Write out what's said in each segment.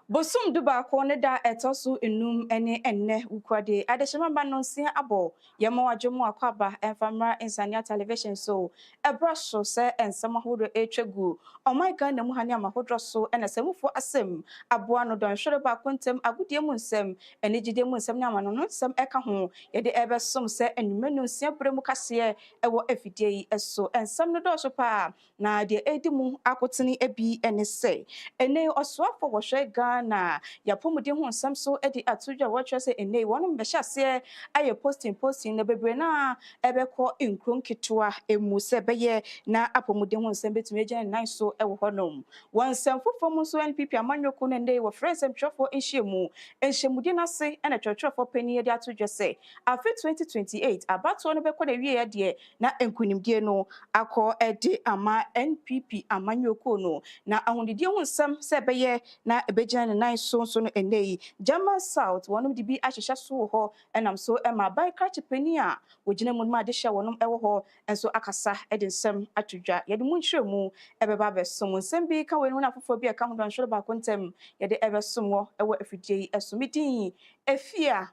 Bosum duba ko ne da etoso enum ene enne ukwade adeshema ba nonsia abo yema wajemu akwaba enfamra insania television so ebraso se ensema hodo etwegu omaiga na mu hane amahodro so ena semufo asem aboa no don hwere ba kontem agudie mu nsem ene gide mu nsem na amano no nsem eka ho yede ebesom se enumenu nsia bremu kase ewo afidie yi eso ensem no do so pa na de edimu akotene ebi ene se ene oswafo wo hwe na ya pomudi ho nsam so edi atudwa watche se ene wonum be hyase aye posting na bebre na ebekọ nkron kitwa emu se beye na apomudi ho nsam betumi agya nan so ewo honom wonsam fofom so NPP amanyoko ne ndey wo frensem twofo enhyemudi na se ena twotwofo pani edi atudwa se afi 2028 abato no bekọ na wie de na enkunimdie no akọ edi ama NPP amanyoko no na ahondidie ho nsam se beye na ebejan nine so no enei German South wonum di bi ahyehya so ho enam so ema bai krache pani a wogina mu ma de hye wonum ewo ho enso akasa ede nsem atudwa yede mu nhwemu ebeba besom nsem bi ka wenu na fofo bi aka ho don hwere ba kontem yede ebesom wo ewo afidie yi esomidin efia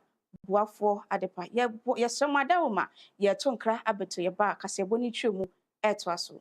buafo adepa ye somada wo ma ye tonkra abeto ye ba kasebo ni twemu eto aso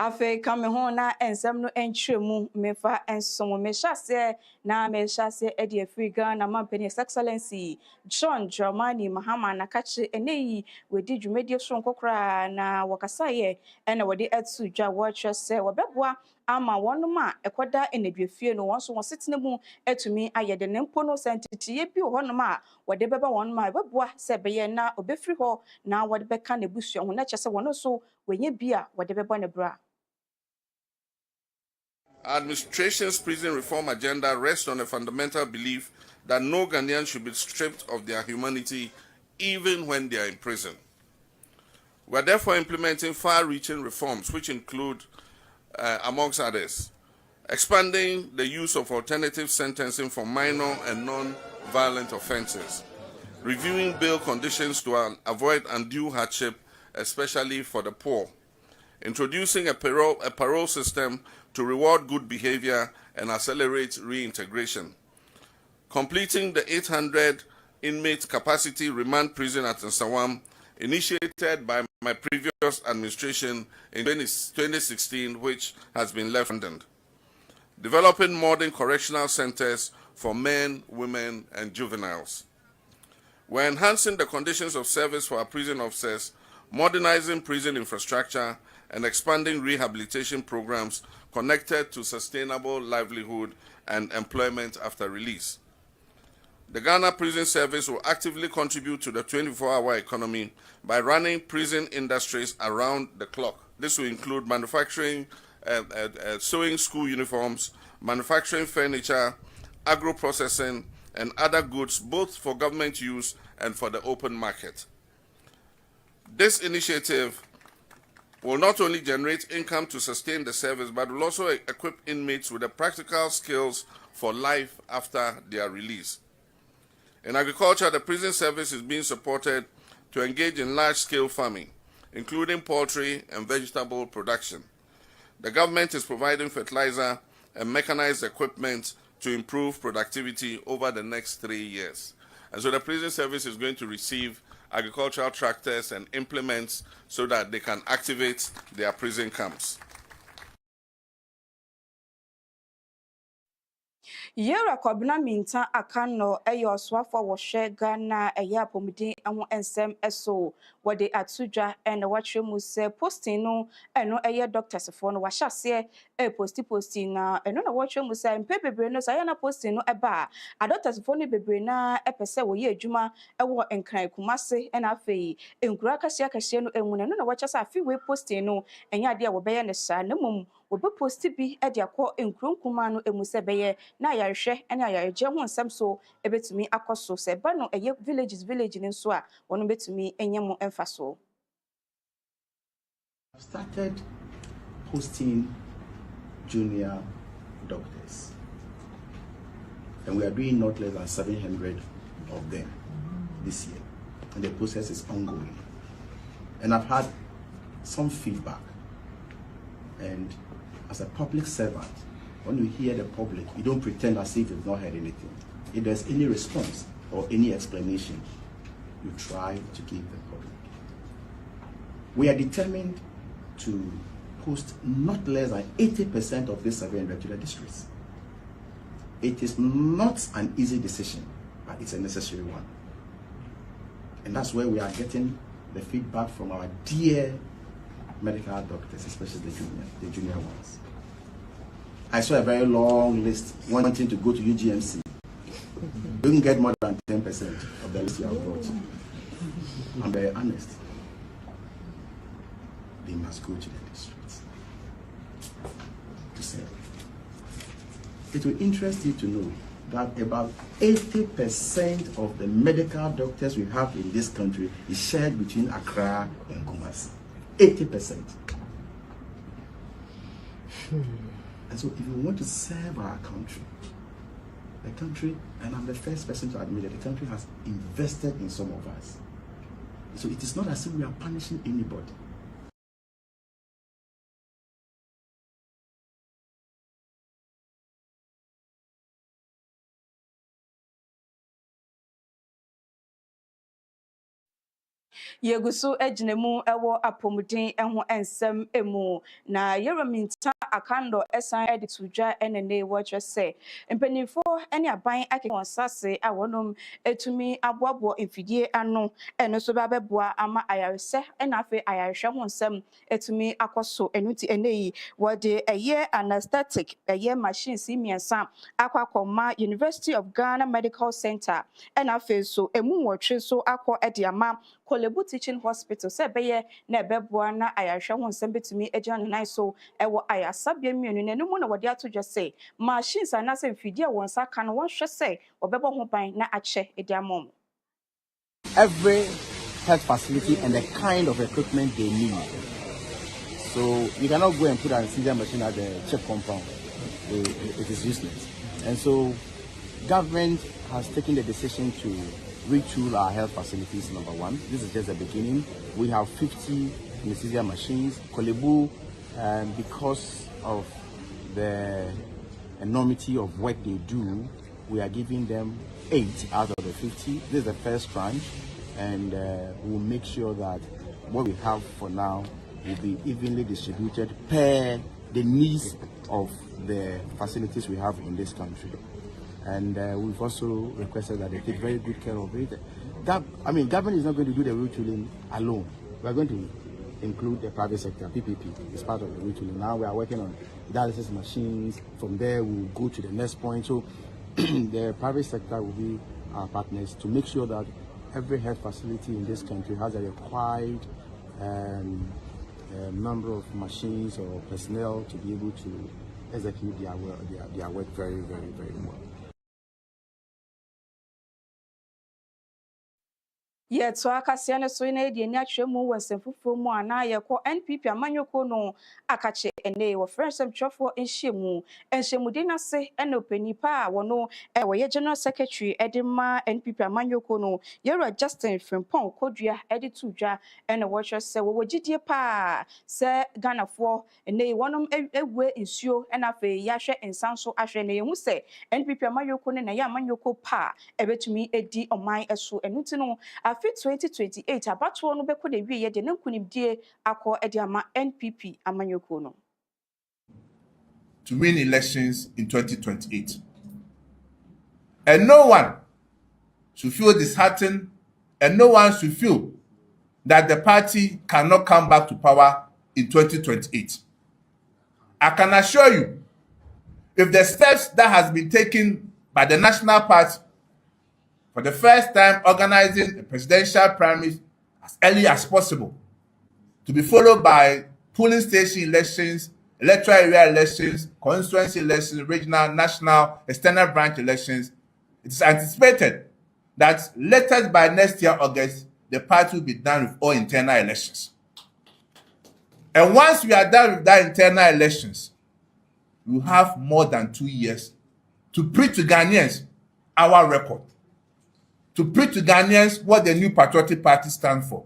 afe kame ho na ensem no entwemu mefa ensomo mehase na mehase edi Africa na mampeni excellency John Dramani Mahama na kache eneyi wedi dwumedi so nkokra na wakasaye ena wodi etu dwa watche se wobeboa ama wonuma ekoda eneduafie no wonso wosetene mu etumi ayede ne mpo no sentitiye bi honuma wode beba wonuma ebeboa se beye na obefri ho na wode beka ne busua ho na kyese wono so wenye bia wode beba ne bra. Administration's prison reform agenda rests on a fundamental belief that no Ghanaian should be stripped of their humanity even when they are in prison. We are therefore implementing far-reaching reforms which include, amongst others, expanding the use of alternative sentencing for minor and non-violent offenses, reviewing bail conditions to avoid undue hardship, especially for the poor, introducing a parole system to reward good behavior and accelerate reintegration, completing the 800 inmate capacity remand prison at Nsawam, initiated by my previous administration in 2016, which has been left undone, developing modern correctional centers for men, women, and juveniles. We're enhancing the conditions of service for our prison officers, modernizing prison infrastructure, and expanding rehabilitation programs connected to sustainable livelihood and employment after release. The Ghana Prison Service will actively contribute to the 24-hour economy by running prison industries around the clock. This will include manufacturing, sewing school uniforms, manufacturing furniture, agro-processing, and other goods both for government use and for the open market. This initiative will not only generate income to sustain the service, but will also equip inmates with the practical skills for life after their release. In agriculture, the prison service is being supported to engage in large-scale farming, including poultry and vegetable production. The government is providing fertilizer and mechanized equipment to improve productivity over the next 3 years. And so the prison service is going to receive agricultural tractors and implements so that they can activate their prison camps. Yera kwabna minta akano eyo swafo wo hwe Ghana eya pomudi ho ensem eso wode atudwa ene watwe mu se posting no eno eye doctors fo no wahyase posting na eno na watwe mu se mpe bebre no sa yana posting no eba a doctors fo no bebre na epese wo ye adwuma ewo enkran kumase ena afei enkura akase no enwu no na wakyase afi we posting no enya de wo beye ne sa na mum obi post bi e de akọ enkronkuma no emu se beye na ayarehwe ene ayareje ho nsem so ebetumi akoso se ba no eye village ni nso a wono betumi enyem emfaso. started posting junior doctors. And we are doing not less than 700 of them this year. And the process is ongoing. And I've had some feedback. And as a public servant, when you hear the public, you don't pretend as if you've not heard anything. If there's any response or any explanation, you try to give the public. We are determined to post not less than 80% of these 700 to the districts. It is not an easy decision, but it's a necessary one. And that's where we are getting the feedback from our dear medical doctors, especially the junior ones. I saw a very long list wanting to go to UGMC. You can get more than 10% of the list you have brought. I'm very honest. They must go to the districts to serve. It will interest you to know that about 80% of the medical doctors we have in this country is shared between Accra and Kumasi. 80%. And so if you want to serve our country, the country, and I'm the first person to admit that the country has invested in some of us. So it is not as if we are punishing anybody. Yegusu ejinemu ewo apomuden eho ensem emu na yereminta akando esan editudwa enene woche se mpanifo ene aban akekonsase awonom etumi aboabo mfidie ano eno so babeboa ama ayarese ena afi ayarehwe ho nsem etumi akoso enuti eneyi wode eye anesthetic eye machines imiensa akwakoma University of Ghana Medical Center ena afi so emu wotwe so akọ ediama Kolebu Teaching Hospital se beye na ebeboa na ayarehwe ho nsem betumi ejan nan so ewo ayasabia mienu na nemu na wode atodwa se machines anase mfidie wonsa ka no wonhwe se obebo ho ban na ache ediamom. Every health facility and the kind of equipment they need. So you cannot go and put an anesthesia machine at the chip compound. It is useless. And so government has taken the decision to retool our health facilities, number one. This is just the beginning. We have 50 anesthesia machines. Kolebu, because of the enormity of work they do, we are giving them 8 out of the 50. This is the first tranche, and we'll make sure that what we have for now will be evenly distributed per the needs of the facilities we have in this country. And we've also requested that they take very good care of it. Government is not going to do the retooling alone. We are going to include the private sector. PPP is part of the retooling. Now we are working on dialysis machines. From there, we'll go to the next point. So the private sector will be our partners to make sure that every health facility in this country has a required number of machines or personnel to be able to execute their work very, very, very well. Ye to akasia ne so na edi ani atwemu wansemfufo mu ana ye ko NPP amanyoko no akache ene wo friendsem twofo enhyemu de na se ene opanipa a wono wo ye general secretary edema NPP amanyoko no yero Justin Frimpong kodua editudwa ene wo hwe se wo gidie pa se Ganafo ene wonom ewe nsuo ene afa ya hwe ensanso ahwe ne yehu se NPP amanyoko ne na ya amanyoko pa ebetumi edi oman eso enuti no 2028 abatuo no beko de wie de nkunimdie akọ ediama NPP amanyoko no to win elections in 2028. And no one should feel disheartened, and no one should feel that the party cannot come back to power in 2028. I can assure you, if the steps that has been taken by the National Party for the first time organizing a presidential primary as early as possible, to be followed by polling station elections, electoral area elections, constituency elections, regional, national, external branch elections, it is anticipated that latest by next year, August, the party will be done with all internal elections. And once we are done with that internal elections, we will have more than 2 years to preach to Ghanaians our record, to preach to Ghanaians what the New Patriotic Party stands for.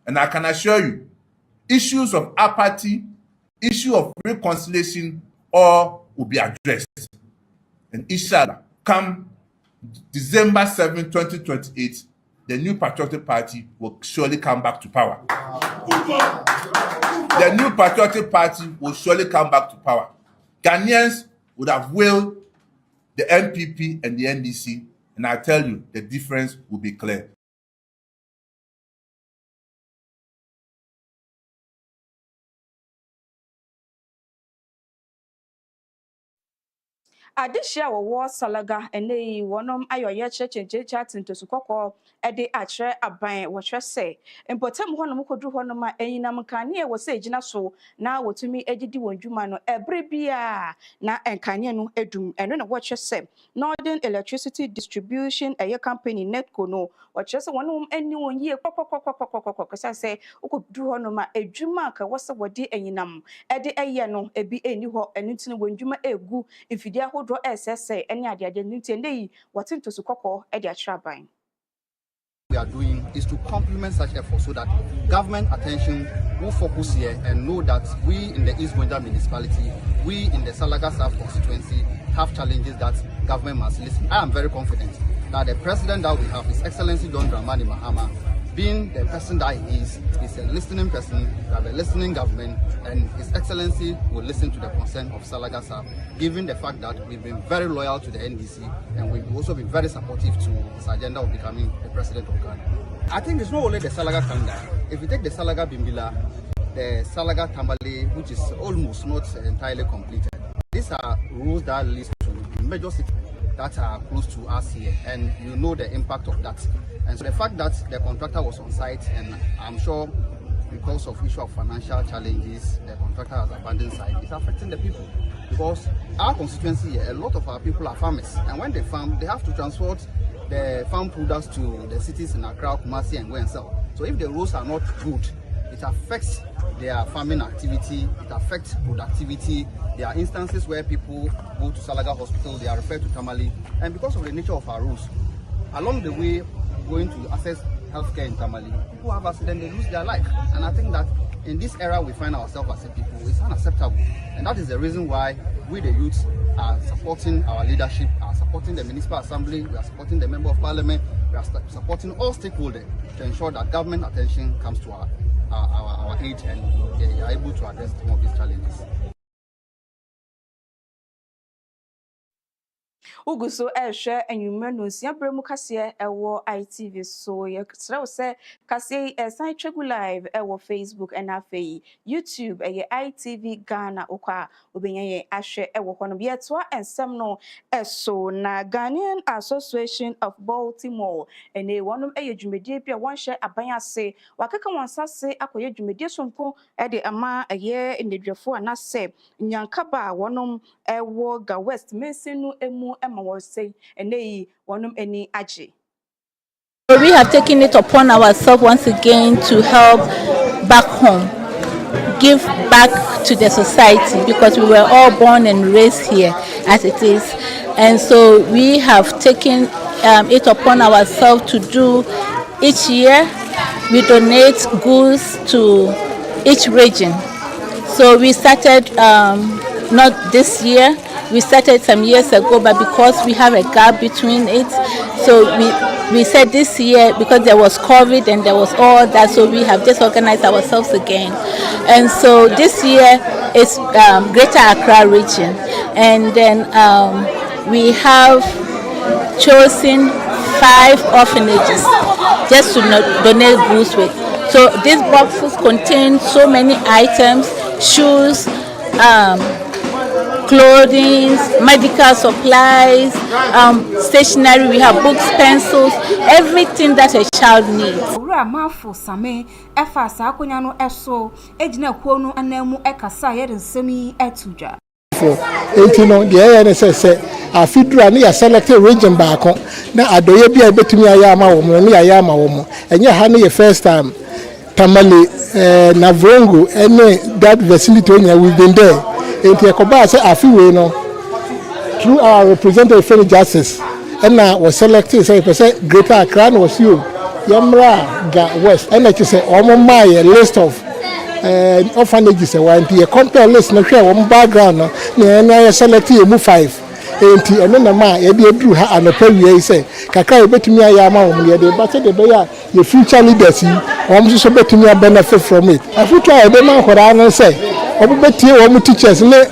And I can assure you, issues of apathy, issue of reconciliation, all will be addressed. And inshallah, come December 7, 2028, the New Patriotic Party will surely come back to power. The New Patriotic Party will surely come back to power. Ghanaians would have willed the NPP and the NDC, and I tell you, the difference will be clear. Adishia wo salaga ene wonom ayoye cheche chat into sukoko ede achre aban wo hwe se impotem honom kodu honom a enyinam kane wo se ejina so na wotumi egidi wondwuma no ebre bia na enkane no edum eno na wo hwe se Northern Electricity Distribution company netco no wo hwe se wonom eni wonye kokokokokokokoko se ukodu honom a edwuma ka wo se wodi enyinam ede eye no ebi eni ho enutini wondwuma egu ifidia draw SSA any idea what into Sukoko Edia Trabai. We are doing is to complement such efforts so that government attention will focus here and know that we in the East Gwenda municipality, we in the Salaga South constituency have challenges that government must listen. I am very confident that the president that we have, His Excellency John Dramani Mahama, being the person that he is a listening person, we have a listening government, and His Excellency will listen to the concern of Salaga South, given the fact that we've been very loyal to the NDC and we've also been very supportive to his agenda of becoming the president of Ghana. I think it's not only the Salaga Kanda. If you take the Salaga Bimbila, the Salaga Tambale, which is almost not entirely completed, these are roads that lead to major cities that are close to us here, and you know the impact of that. And so the fact that the contractor was on site, and I'm sure because of issue of financial challenges, the contractor has abandoned site, it's affecting the people. Because our constituency here, a lot of our people are farmers, and when they farm, they have to transport the farm products to the cities in Accra, Kumasi, and go and sell. So if the roads are not good, it affects their farming activity, it affects productivity. There are instances where people go to Salaga Hospital, they are referred to Tamale, and because of the nature of our roads, along the way, going to access healthcare in Tamale, people have accidents, they lose their life. And I think that in this era we find ourselves as a people, it's unacceptable. And that is the reason why we the youths are supporting our leadership, are supporting the municipal assembly, we are supporting the member of parliament, we are supporting all stakeholders to ensure that government attention comes to our aid and they are able to address some of these challenges. Uguso share and you menus Yabremu Kasie ewo ITV so ye se Kasie sign check live ewo Facebook and afe YouTube ITV Ghana okwa obenye ahwe ewo hono ye to ensem no eso na Ghanaian Association of Baltimore ene wonum dwumedie bia won hye aban ase wakeka wonsase akoye dwumedie sonko de ama ndedwefo anase nyankaba wonum ewo ga West Mesinu emu We have taken it upon ourselves once again to help back home, give back to the society, because we were all born and raised here as it is. And so we have taken it upon ourselves to do each year. We donate goods to each region. So we started not this year. We started some years ago, but because we have a gap between it, so we said this year, because there was COVID and there was all that, so we have just organized ourselves again. And so this year is Greater Accra region, and then we have chosen 5 orphanages just to donate goods with. So these boxes contain so many items: shoes, clothing, medical supplies, stationery. We have books, pencils, everything that a child needs. Afidra ni ya select region baako na adoye bia betumi ayama wo mo ni ayama wo mo enye ha ne first time Tamale, Navrongo, and that vicinity, we've been there. And Yakoba said, I feel, through our representative Federal Justice, and I was selected, say, Greater Accra was you, Yamra, West, and I just say, my list of orphanages, and the compare list, no share one background, and I selected you 5. Enti eno na ma ye de dru ha anopa wie say kakra ye betumi aya ma wo ye de but the be ya your future leaders won so betumi benefit from it afutu a be ma hora no say obetie wo teachers ne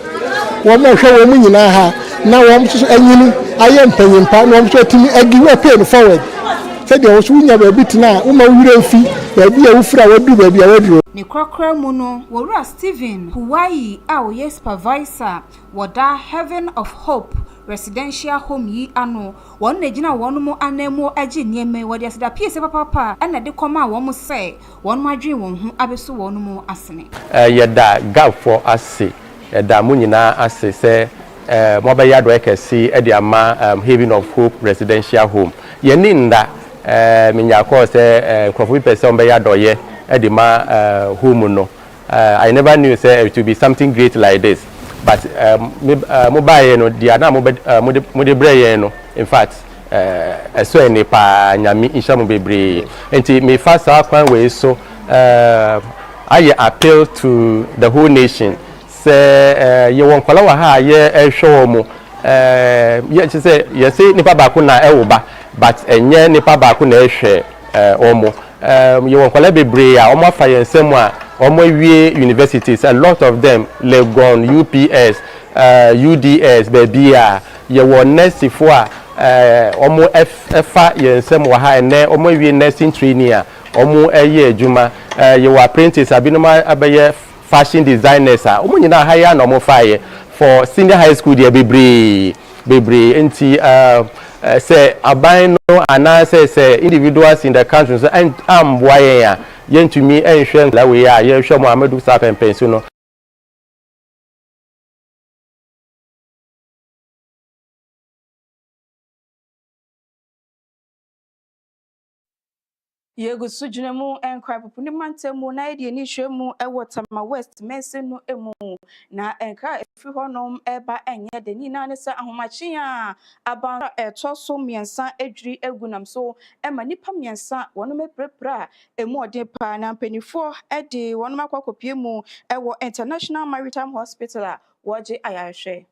wo ma hwe wo mu nyina ha na wo so anyini aye mpanyimpa na wo so timi agiwe pay forward say de wo so nya ba bitina wo ma wure fi ba bi a wo fira wadu ba bi a waduro ne kwakra mu no wora Steven Huwayi a wo yes supervisor woda Heaven of Hope residential home yi ano won na gina won mu anamo agi nieme wode asida piese papa na de koma won mu say won mu adwen won hu abeso won mu asene yeda gap for ase yeda mu nyina ase se mo ba yado ekesi e de ama Haven of Hope residential home ye ni nda minya ko se krofo person ba yado ye e de ma home no I never knew say it would be something great like this. But mobile no dia na mode breye no in fact so eni pa nyami insha mo bebre enti me fast akwan we so I appeal to the whole nation say ye won kwala wa ha ye ehwe mo ye say ye say nipa ba ko na ewoba but enye nipa ba ko na ehwe omo ye won kwala bebre a omo afa yensem a Omowie universities, a lot of them, Legon, UPS, UDS, Babia, ye were nursing for Omo F Yensem Waha and Omowie nursing trainee, Omo Eye Juma, you were apprentice, Abinoma Abaye fashion designers, Omunina higher normal fire for senior high school, dear Bibri, Enti, say, Abino, and say individuals in the country, and why. Yen to me and share that we are here show Mohammed Sap and Pensiono. Yegu sujunemu enkwa popuni mantemu na edi ni hwemu ewotama West Mensenu emu na enkra efi honom eba enye de ni na ne se ahomachi a aba etoso miensa edwiri egunam so ema nipa miensa wonom eprepra emu ode pa na mpanifo ede wonom akwakopie mu ewo International Maritime Hospital a woje ayahwe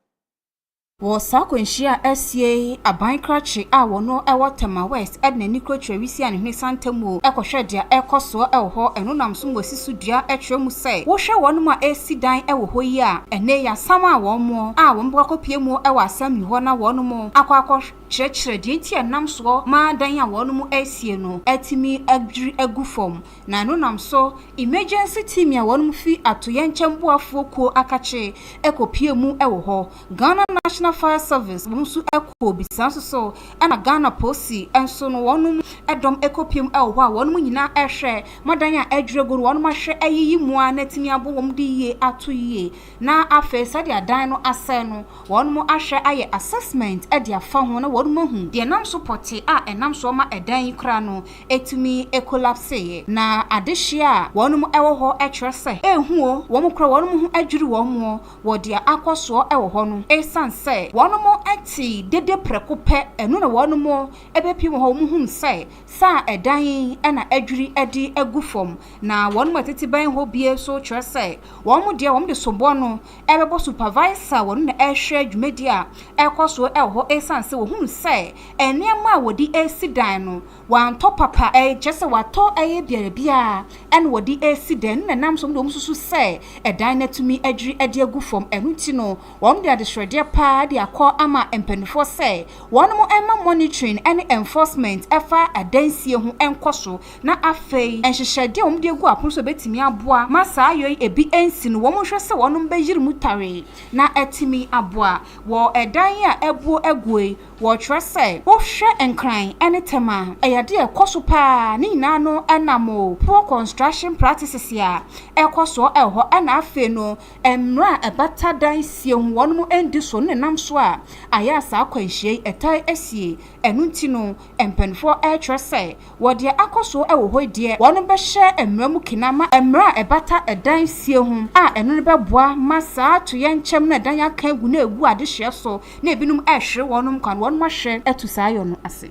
Wosa kwenshia SCA abankrachi a wono ewo Tema West edna nikrochwe wisi ane hwe santemu ekohwe dia ekoso ewo eno namso ngosisu dia etwemu sei wo hwe wono ma AC dan ewo ho yi a ene ya sama womo a wombo akopie mu ewo asam ni ho na wono mo akwa chirechire die nti enamso ma dan ya wono mu AC no etimi adwiri agufom na eno namso emergency team ya wono fi atoye nchemboafo ko akache ekopie mu ewo ho Ghana National Fire Service musu eko bisanso so ana Ghana Posi enso no wonum edom ekopiem ewo a wonum nyina ehwe madan a edwrego no wonum ahwe ayiyi mu a natimi abo wom de yie ato yie na afa sade adan no ase no wonum ahwe aye assessment ede afa ho na wonum hu de nam support a enam so ma edan kra no etimi ecollapse na adehye a wonum ewo ho etwese ehu wom kra wonum hu adwiri wom wo de akoso ewo ho no esanse wonomo ati dede prekope enu na wonomo ebepim ho muhum sai sa edan na adwiri edi agufom na wonomo atete ban ho bie so twese womo de wom de sobo no ebebo supervisor wono na ehwe adwumedi a ekoso eho esanse wohum sai eniema wodi esidan no wanto papa jese wato biare bia en wodi esidan na nam so dom susu sai edan natumi adwiri edi agufom enu ti no wom de adehwede pa de akọ ama empanifo say wonom ema monitoring and enforcement efa adansie hu enkoso na afei enhyehyede om de gu apon so betimi aboa masa ayo ebi ensi no wom hwe se wonom bejiri mutare na etimi aboa wo edan a ebuo egoi wo hwe se wo hwe enkran ene tema eyade ekoso pa ni na no enamo poor construction practices ya ekoso eho na afei no emra ebata dan sie hu wonom endi so ne nam so a ayasa akwanhie etai esie enu nti no empenfo etwe se wode akoso ewo hɔ die wɔn bɛhye emramu kinama emra ebata edan sie hu a enu ne bɛboa masa to yɛ nkyɛm na dan aka egu na egu adehye so na ebinum ehwere wɔn kan wɔn mahwɛ etu saa yɔ no ase.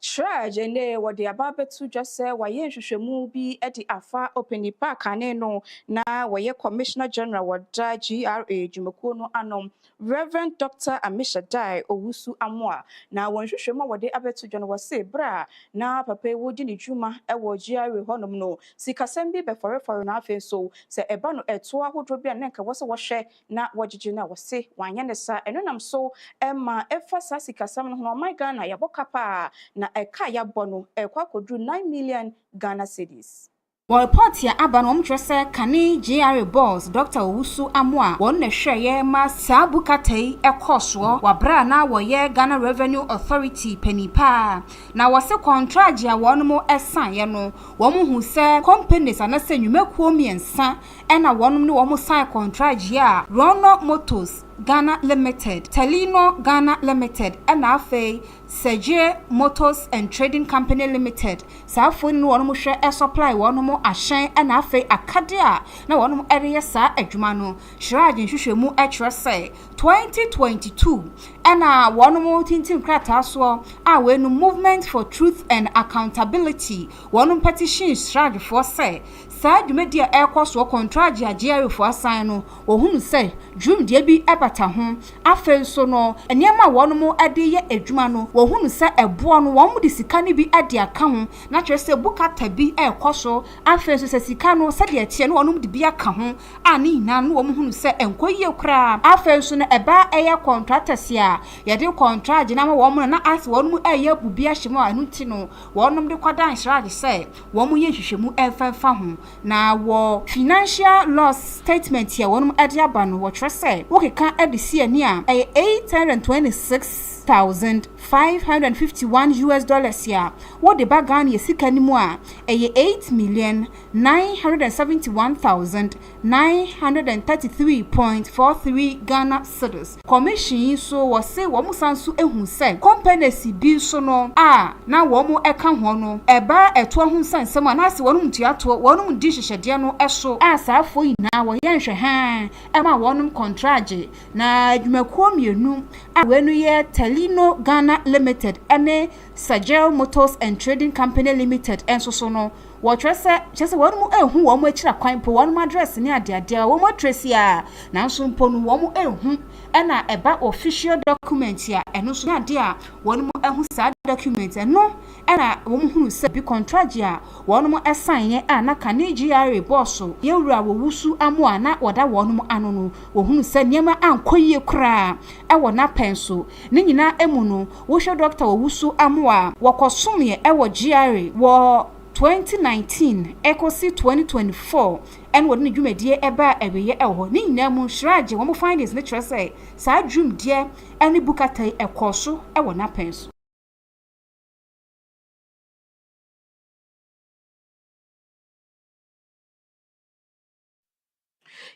Shraj ene wode ababetu dwase waye nhwehwemu bi edi afa openi park ane no na waye commissioner general wada GRA dwumako no anom Reverend Dr. Amisha Dai Owusu Amoa na wonhwehwemu wode abetu dwano wase bra na papa wodi ne dwuma ewo GRA honom no sikasem bi beforefore na afen so se eba no eto ahodro bi anenka wose wohwe na wogigi na wose wanye ne sa enonam so ema efa sa sikasem no ho my Ghana yabokapa na eka ya bono ekwa kodru 9 million Ghana cedis. Report ya aba no mtwese kane GRA boss Dr. Owusu Amoa won na hweye ma sabukatai ekoso wabra na woye Ghana Revenue Authority penipa na wose contract ya won mo esan ye no wo mu hu se companies anase nwumakuo miensa ena wonum ne wo mo sign contract ya Rono Motors Ghana Limited, Telino Ghana Limited, and Afe Seje Motors and Trading Company Limited. Safun no one share a supply one more ashen and Afe Akadia. No one area sa Edmano. Shrajin Shushemu Etra say 2022 and one more tintin krataswa. Our movement for truth and accountability. One petition Shraj for say. Side media air cost or contract ya GRA for assign or whom say June debi ebata ho afen so no enyema won mo ade ye adwuma no wo hunu se ebo no wo mudi sika ni bi ade aka ho na kire se bukata bi ekoso afen so se sika no se de tie no wonum de bi aka ho ani na no wo hunu se enkoye kra afen so no eba eye contractors ya ye de contract na ma wo mo na as wonum eye bubi ahyem anu ti no wonum de kwadan shrage se wo mo ye hwehwemu efefa ho na wo financial loss statement here wonum ade aba no wo trese wo keka edisi ani a $826,551 ya wo de bagani sika ni mu a 8,971,933.43 Ghana cedis. Commission so wo se wo musanso ehun se companies bi so no a na wo mu eka ho no eba eto ho sansem a na se wonum tuato wonum di hyehyede no eso a saafo ina wo yenhwe ha ema wonum contract na adwumakuo mienu a wenu ye Telino Ghana Limited ene Sagel Motors and Trading Company Limited enso so no wo trese chese wonu ehu wo mu akira kwan po wonu address ni ade wo mu trace a na nso mpo no wo mu ehu ena eba official document ya eno so ade a wonu mu ehu sa document eno ena wo mu hunu se bi contract ya wonu mu assign ye a na kane GRA boss ye wura wo Wusu Amoa na woda wonu mu anu no wo hunu se niema ankoyie kra e wo na penso ne nyina emu no wo hwe Dr. Owusu Amoa wo kosom ye e wo GRA wo 2019 ekosi 2024 and what ni dwumadie eba ebeye eho ni nyina mu hraje wo mo findings ne kire say sa dwumdie ene bukatai ekoso ewo na penso.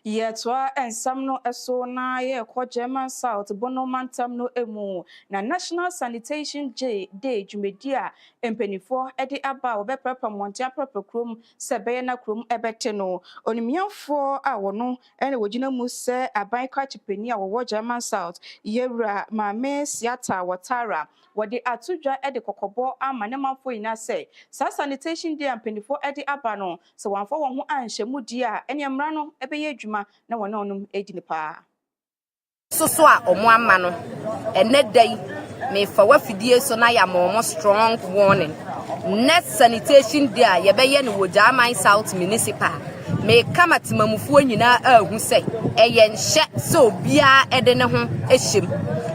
Yetwa ensam no eso na ye ko German South bono mantam no emu na National Sanitation Day dwumedia empenifo ede aba obeprepa montia proper krom sebe na krom ebete no onimiafo a wono ene wogina mu se aban kwachipeni a wo German South yewura mame siata watara wode atudwa ede kokobo amane manfo ina se sa sanitation day empenifo ede aba no se wanfo won ho anhyemu dia ene mra no ebeye adwuma na wona onum edini pa so a omo ama no ene dai me fa wafidie so na ya mo strong warning next sanitation day ye be ye no wo German South municipal me kama timamufuo nyina ahu sei eye nhye so bia ede ne ho ehyem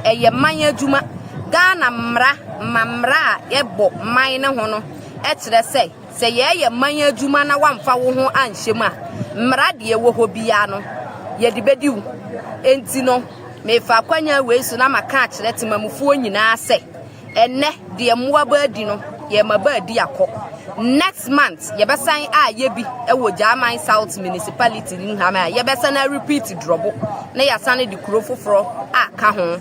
eye man adwuma Ghana mamra ebo man ne ho no e kire sei se ye man adwuma na wamfa wo ho anhyem a mra de wo ho bia no ye de bediu enti no me fa kwanya we so na maka kire timamufuo nyina sei enne de moa ba di no ye maba di akọ next month yebesan a yebi ewo German South municipality ni hama yebesan na repeat drobo na yasane di kuro foforo aka ho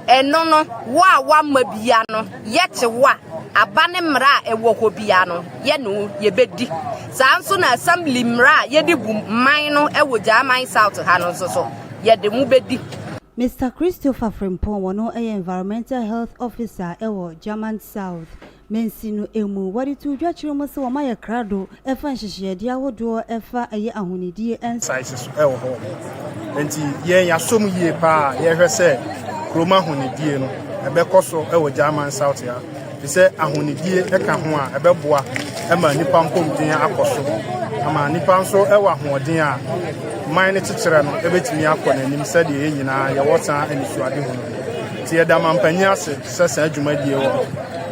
eno no wa ma bia no yeche wa abane mra ewo ho bia no ye no yebedi sanso na assembly mra yedi bu man no ewo German South ha no so yede mu bedi. Mr. Christopher Frimpong wono environmental health officer ewo German South mensinu emu wadi tu dwachiro se wo maye krado efa nhyehyede ahodo efa eye ahonidie sizes ewo ho enti ye yasom yie pa ye hwe se kroma ahonidie no ebekoso ewo German South ya se ahonidie eka ho a ebeboa ema nipa nkomden akoso ama nipa nso ewo ahoden a mine chichire no ebetimi akọ nanim se de nyina ye wota anisuade ho ti ye da mampanya ase sesa adwumadie wo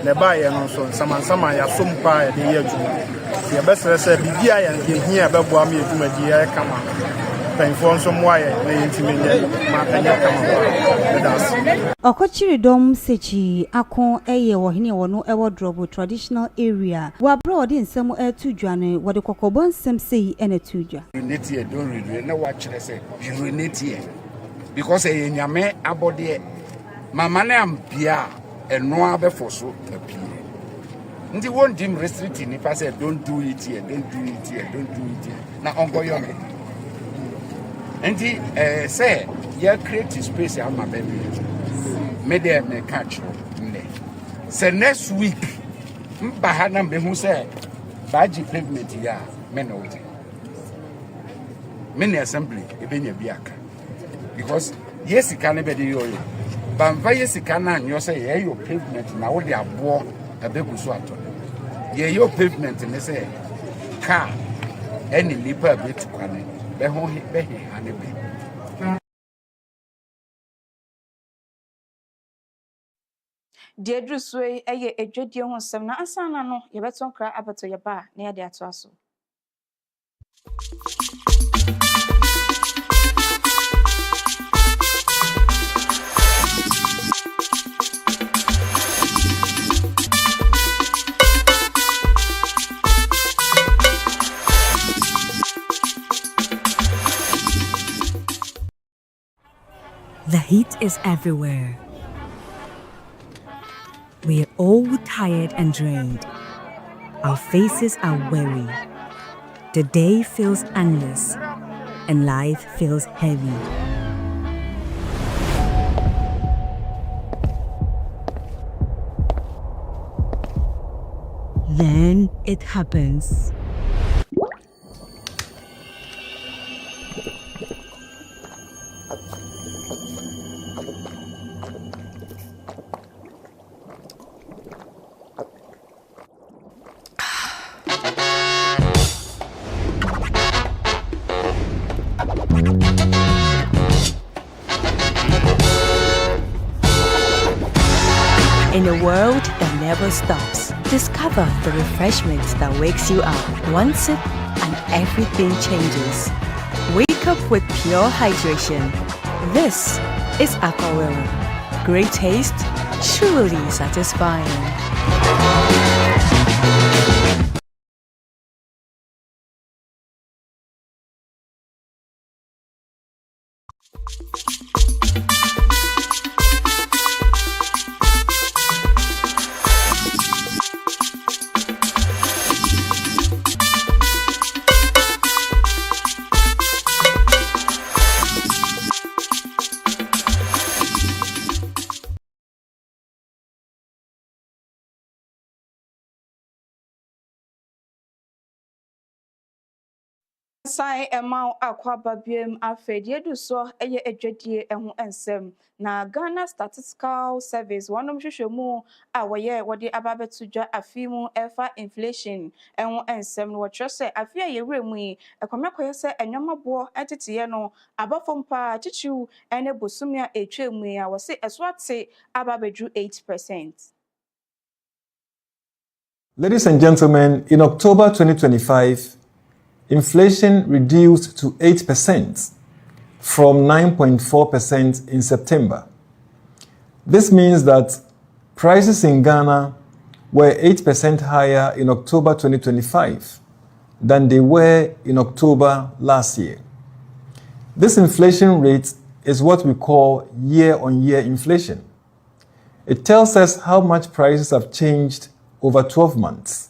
ne ba ye no so samansama ya som pa ye de ye adwuma ti ye besere se bibia ye hia beboa me adwumadie ye kama penfo nso moa ye na ye ntimi nye ma panya kama das okochiri dom sechi akon eye wo hene wo no ewo drobo traditional area wa broad nsem atudwane wo de kokobon nsem sei ena tudwa unity e don read na wa kire se unity because e nyame abode mama na ambia eno abefoso apie ndi won dim restrict ni pa say don't do it here, don't do it here, don't do it here. Na ongoyo me ndi say you create space am my baby me dey me catch me say next week mba ha na me hu say baji pavement ya me no we me na assembly e be nya bi aka because yes can be dey yo bamva yes can na nyo say ye yo pavement na wo dey abo abegu so ato ye yo pavement ne say car any lipa bit kwane be ho be ha ne be Diedru suwe eye edwedie ho nsem na asana no yebeton kra abato yeba na yade ato aso. The heat is everywhere. We are all tired and drained. Our faces are weary. The day feels endless, and life feels heavy. Then it happens. In a world that never stops, discover the refreshment that wakes you up. One sip and everything changes. Wake up with pure hydration. This is Aquawella. Great taste, truly satisfying. Sai emau akwa babiem afedie du so eye edwedie eho ensem na Ghana Statistical Service wonom hwehwemu a wode ababetudwa afimu efa inflation eho ensem no wotrese afia yewremu yi ekomekoye se enwomabo etetiye no abafompa chichiu ene bosumia etwemu ya wose eswate ababedru 8%. Ladies and gentlemen, in October 2025, inflation reduced to 8% from 9.4% in September. This means that prices in Ghana were 8% higher in October 2025 than they were in October last year. This inflation rate is what we call year-on-year inflation. It tells us how much prices have changed over 12 months.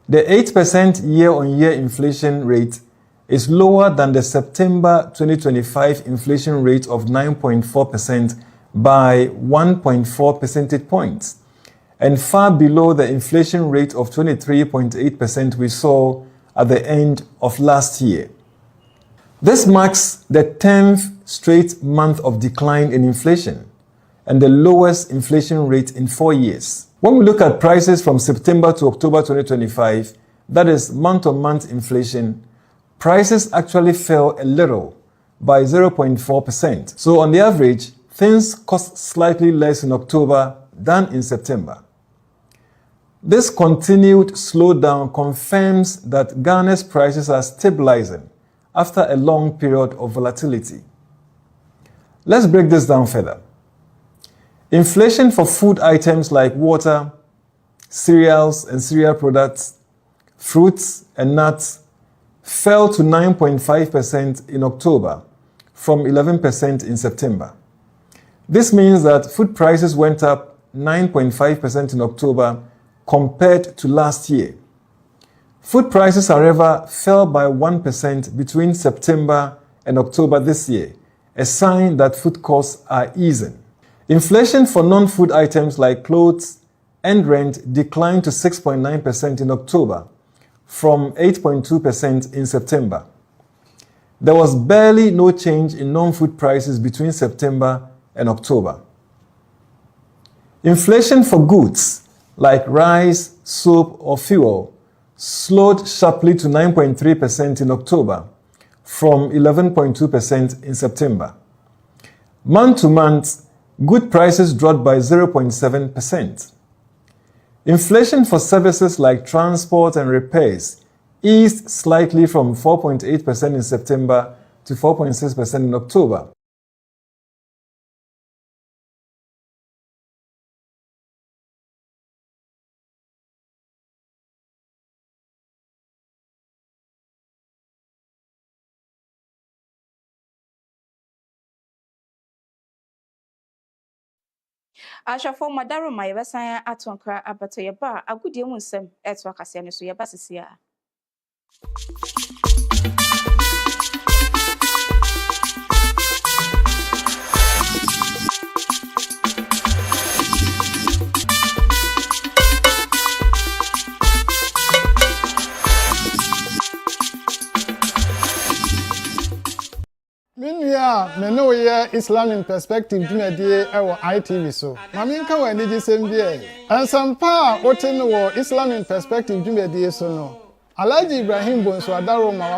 The 8% year-on-year inflation rate is lower than the September 2025 inflation rate of 9.4% by 1.4 percentage points, and far below the inflation rate of 23.8% we saw at the end of last year. This marks the 10th straight month of decline in inflation and the lowest inflation rate in 4 years. When we look at prices from September to October 2025, that is month-on-month inflation, prices actually fell a little by 0.4%. So on the average, things cost slightly less in October than in September. This continued slowdown confirms that Ghana's prices are stabilizing after a long period of volatility. Let's break this down further. Inflation for food items like water, cereals and cereal products, fruits and nuts fell to 9.5% in October from 11% in September. This means that food prices went up 9.5% in October compared to last year. Food prices, however, fell by 1% between September and October this year, a sign that food costs are easing. Inflation for non-food items like clothes and rent declined to 6.9% in October from 8.2% in September. There was barely no change in non-food prices between September and October. Inflation for goods like rice, soap, or fuel slowed sharply to 9.3% in October from 11.2% in September. Month to month, good prices dropped by 0.7%. Inflation for services like transport and repairs eased slightly from 4.8% in September to 4.6% in October. Ashafo madaro ma yebesan atonkra abato yeba agudie mu nsem eto akase ne so yeba sisia. Minya me no ye Islam in perspective dwumadie e wo ITV so. Ma me nka wa nigi sem bia. Ansampa wote no wo Islam in perspective dwumadie so no. Alhaji Ibrahim Bonso Adaro ma